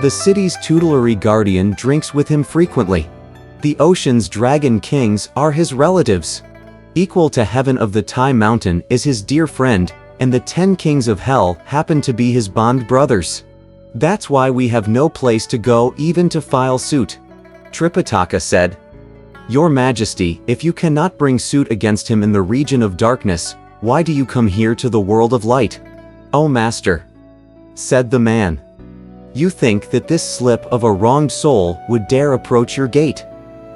The city's tutelary guardian drinks with him frequently. The ocean's dragon kings are his relatives. Equal to Heaven of the Tai Mountain is his dear friend, and the 10 kings of hell happen to be his bond brothers. That's why we have no place to go even to file suit. Tripitaka said, Your Majesty, if you cannot bring suit against him in the region of darkness, why do you come here to the world of light? O Master, said the man, you think that this slip of a wronged soul would dare approach your gate?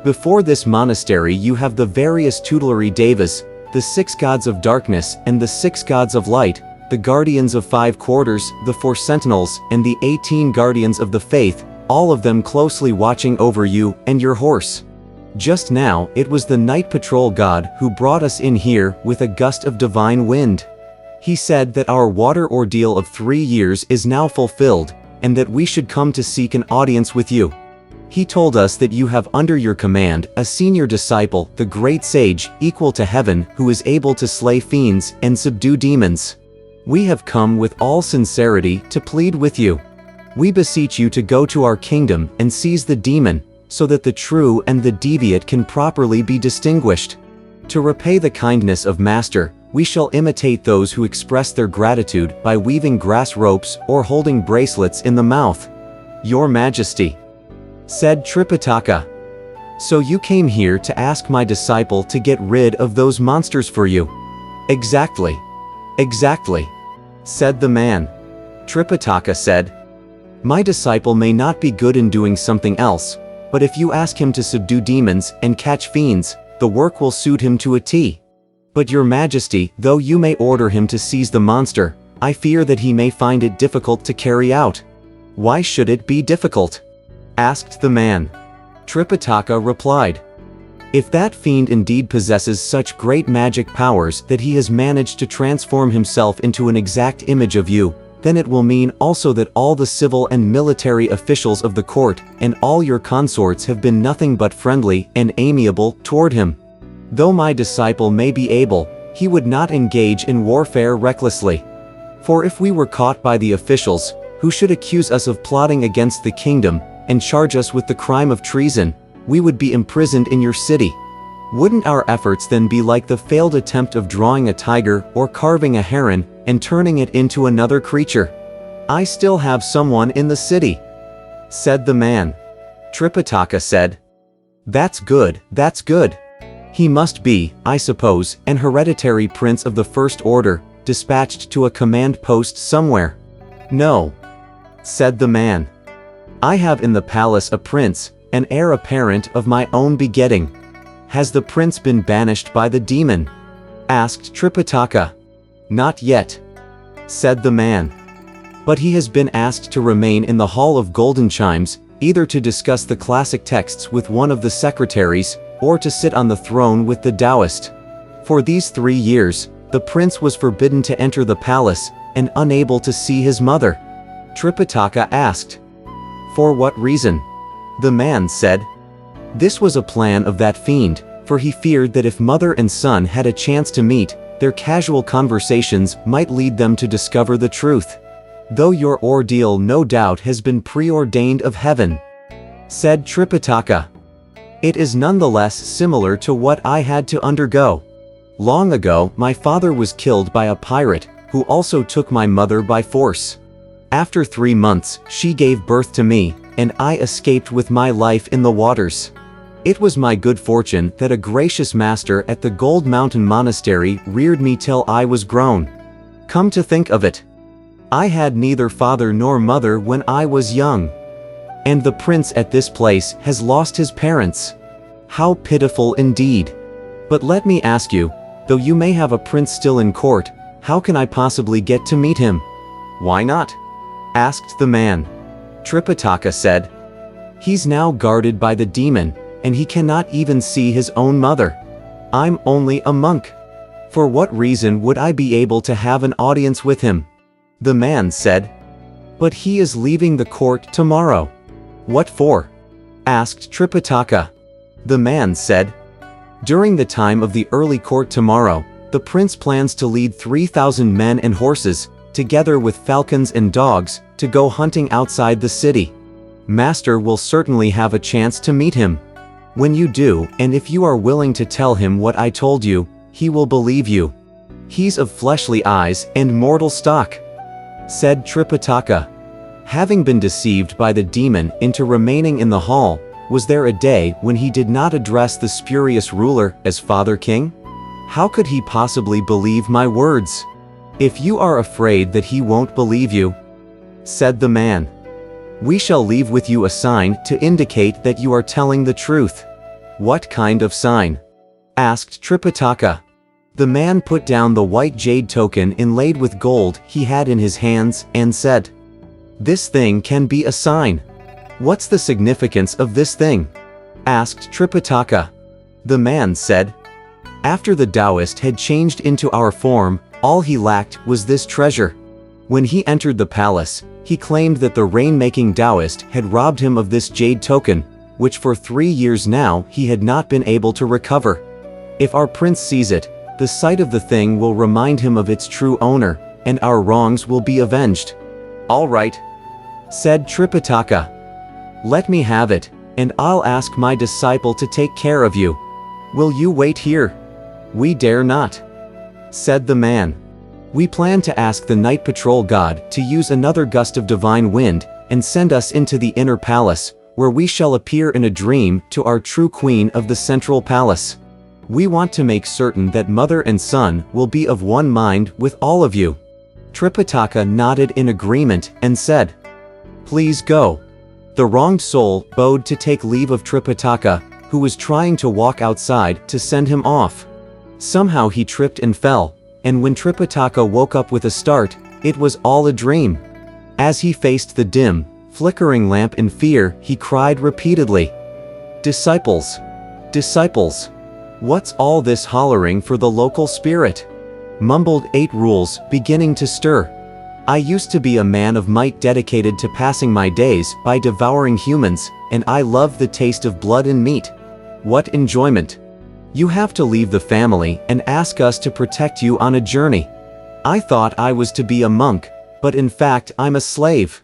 Before this monastery you have the various tutelary devas, the 6 gods of darkness and the 6 gods of light, the guardians of 5 quarters, the 4 sentinels, and the 18 guardians of the faith, all of them closely watching over you and your horse. Just now, it was the night patrol god who brought us in here with a gust of divine wind. He said that our water ordeal of 3 years is now fulfilled, and that we should come to seek an audience with you. He told us that you have under your command a senior disciple, the great sage, equal to Heaven, who is able to slay fiends and subdue demons. We have come with all sincerity to plead with you. We beseech you to go to our kingdom and seize the demon, so that the true and the deviate can properly be distinguished. To repay the kindness of Master, we shall imitate those who express their gratitude by weaving grass ropes or holding bracelets in the mouth. Your Majesty, said Tripitaka. So you came here to ask my disciple to get rid of those monsters for you? Exactly. Exactly, said the man. Tripitaka said, My disciple may not be good in doing something else, but if you ask him to subdue demons and catch fiends, the work will suit him to a T. But Your Majesty, though you may order him to seize the monster, I fear that he may find it difficult to carry out. Why should it be difficult? Asked the man. Tripitaka replied, If that fiend indeed possesses such great magic powers that he has managed to transform himself into an exact image of you, then it will mean also that all the civil and military officials of the court and all your consorts have been nothing but friendly and amiable toward him. Though my disciple may be able, he would not engage in warfare recklessly. For if we were caught by the officials, who should accuse us of plotting against the kingdom, and charge us with the crime of treason, we would be imprisoned in your city. Wouldn't our efforts then be like the failed attempt of drawing a tiger or carving a heron and turning it into another creature? I still have someone in the city, said the man. Tripitaka said, That's good, that's good. He must be, I suppose, an hereditary prince of the first order, dispatched to a command post somewhere. No, said the man. I have in the palace a prince, an heir apparent of my own begetting. Has the prince been banished by the demon? Asked Tripitaka. Not yet, said the man. But he has been asked to remain in the Hall of Golden Chimes, either to discuss the classic texts with one of the secretaries, or to sit on the throne with the Taoist. For these 3 years, the prince was forbidden to enter the palace, and unable to see his mother. Tripitaka asked, For what reason? The man said, This was a plan of that fiend, for he feared that if mother and son had a chance to meet, their casual conversations might lead them to discover the truth. Though your ordeal no doubt has been preordained of heaven, said Tripitaka, it is nonetheless similar to what I had to undergo. Long ago, my father was killed by a pirate, who also took my mother by force. After 3 months, she gave birth to me, and I escaped with my life in the waters. It was my good fortune that a gracious master at the Gold Mountain Monastery reared me till I was grown. Come to think of it, I had neither father nor mother when I was young. And the prince at this place has lost his parents. How pitiful indeed. But let me ask you, though you may have a prince still in court, how can I possibly get to meet him? Why not? Asked the man. Tripitaka said, He's now guarded by the demon, and he cannot even see his own mother. I'm only a monk. For what reason would I be able to have an audience with him? The man said, But he is leaving the court tomorrow. What for? Asked Tripitaka. The man said, During the time of the early court tomorrow, the prince plans to lead 3,000 men and horses, together with falcons and dogs, to go hunting outside the city. Master will certainly have a chance to meet him. When you do, and if you are willing to tell him what I told you, he will believe you. He's of fleshly eyes and mortal stock," said Tripitaka. Having been deceived by the demon into remaining in the hall, was there a day when he did not address the spurious ruler as Father King? How could he possibly believe my words? "If you are afraid that he won't believe you," said the man, "we shall leave with you a sign to indicate that you are telling the truth." "What kind of sign?" asked Tripitaka. The man put down the white jade token inlaid with gold he had in his hands and said, "This thing can be a sign." "What's the significance of this thing?" asked Tripitaka. The man said, "After the Taoist had changed into our form, all he lacked was this treasure. When he entered the palace, he claimed that the rain-making Taoist had robbed him of this jade token, which for 3 years now he had not been able to recover. If our prince sees it, the sight of the thing will remind him of its true owner, and our wrongs will be avenged." "All right," said Tripitaka. "Let me have it, and I'll ask my disciple to take care of you. Will you wait here?" "We dare not," said the man. "We plan to ask the night patrol god to use another gust of divine wind and send us into the inner palace, where we shall appear in a dream to our true queen of the central palace. We want to make certain that mother and son will be of one mind with all of you." Tripitaka nodded in agreement and said, "Please go." The wronged soul bowed to take leave of Tripitaka, who was trying to walk outside to send him off. Somehow he tripped and fell, and when Tripitaka woke up with a start, it was all a dream. As he faced the dim, flickering lamp in fear, he cried repeatedly, "Disciples! Disciples! What's all this hollering for the local spirit?" Mumbled 8 Rules, beginning to stir. "I used to be a man of might dedicated to passing my days by devouring humans, and I love the taste of blood and meat. What enjoyment! You have to leave the family and ask us to protect you on a journey. I thought I was to be a monk, but in fact I'm a slave.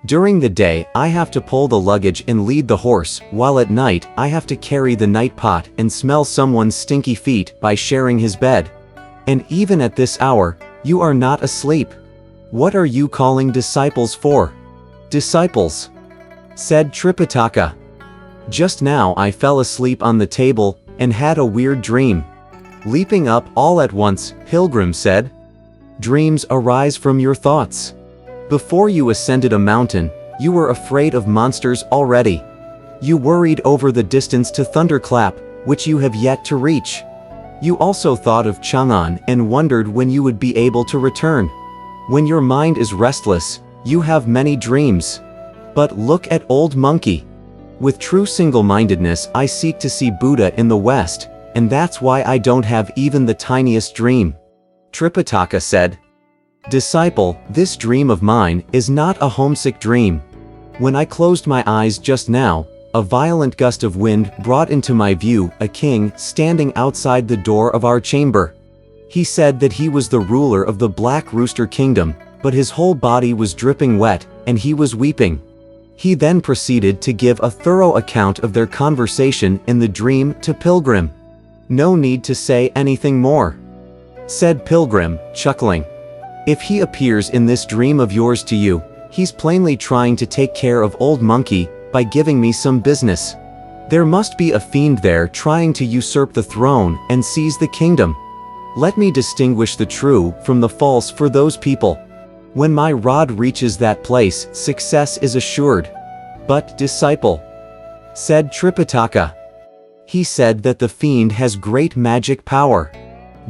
During the day I have to pull the luggage and lead the horse, while at night I have to carry the night pot and smell someone's stinky feet by sharing his bed. And even at this hour, you are not asleep. What are you calling disciples for?" "Disciples," said Tripitaka. "Just now I fell asleep on the table and had a weird dream." Leaping up all at once, Pilgrim said, "Dreams arise from your thoughts. Before you ascended a mountain, you were afraid of monsters already. You worried over the distance to Thunderclap, which you have yet to reach. You also thought of Chang'an and wondered when you would be able to return. When your mind is restless, you have many dreams. But look at Old Monkey. With true single-mindedness I seek to see Buddha in the West, and that's why I don't have even the tiniest dream." Tripitaka said, "Disciple, this dream of mine is not a homesick dream. When I closed my eyes just now, a violent gust of wind brought into my view a king standing outside the door of our chamber. He said that he was the ruler of the Black Rooster Kingdom, but his whole body was dripping wet, and he was weeping. He then proceeded to give a thorough account of their conversation in the dream to Pilgrim. No need to say anything more," said Pilgrim, chuckling. "If he appears in this dream of yours to you, he's plainly trying to take care of Old Monkey by giving me some business. There must be a fiend there trying to usurp the throne and seize the kingdom. Let me distinguish the true from the false for those people. When my rod reaches that place, success is assured." "But, disciple," said Tripitaka. "He said that the fiend has great magic power."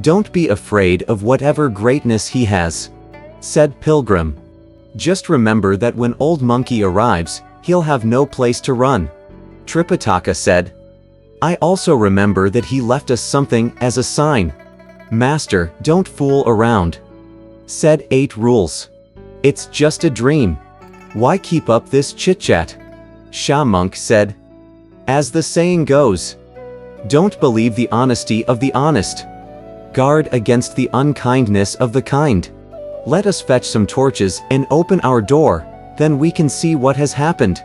"Don't be afraid of whatever greatness he has," said Pilgrim. "Just remember that when Old Monkey arrives, he'll have no place to run." Tripitaka said, "I also remember that he left us something as a sign." "Master, don't fool around," said 8 Rules. "It's just a dream. Why keep up this chit-chat?" Sha Monk said, "As the saying goes, don't believe the honesty of the honest. Guard against the unkindness of the kind. Let us fetch some torches and open our door, then we can see what has happened."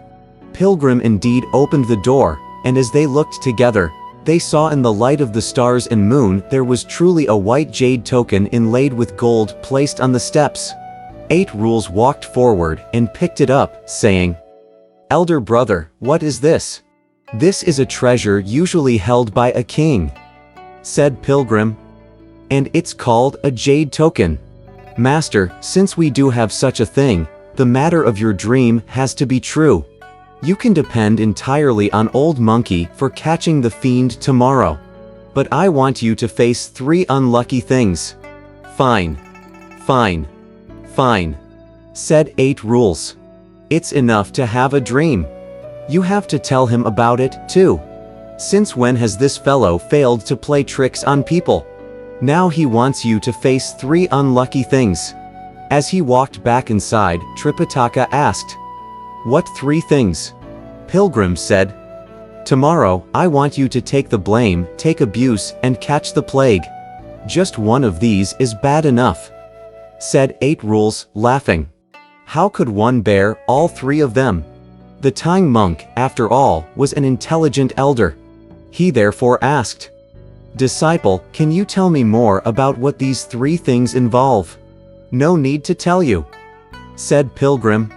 Pilgrim indeed opened the door, and as they looked together, they saw in the light of the stars and moon there was truly a white jade token inlaid with gold placed on the steps. 8 Rules walked forward and picked it up, saying, "Elder brother, what is this?" "This is a treasure usually held by a king," said Pilgrim. "And it's called a jade token. Master, since we do have such a thing, the matter of your dream has to be true. You can depend entirely on Old Monkey for catching the fiend tomorrow. But I want you to face 3 unlucky things." "Fine. Fine. Fine," said 8 Rules. "It's enough to have a dream. You have to tell him about it, too. Since when has this fellow failed to play tricks on people? Now he wants you to face 3 unlucky things." As he walked back inside, Tripitaka asked, "What 3 things?" Pilgrim said, "Tomorrow, I want you to take the blame, take abuse, and catch the plague. Just one of these is bad enough," said 8 Rules, laughing. How could one bear all 3 of them? The Tang monk, after all, was an intelligent elder. He therefore asked, "Disciple, can you tell me more about what these 3 things involve?" "No need to tell you," said Pilgrim.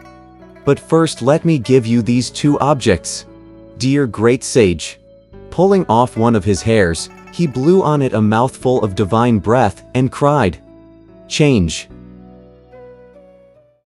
"But first let me give you these 2 objects. Dear great sage." Pulling off one of his hairs, he blew on it a mouthful of divine breath and cried, "Change."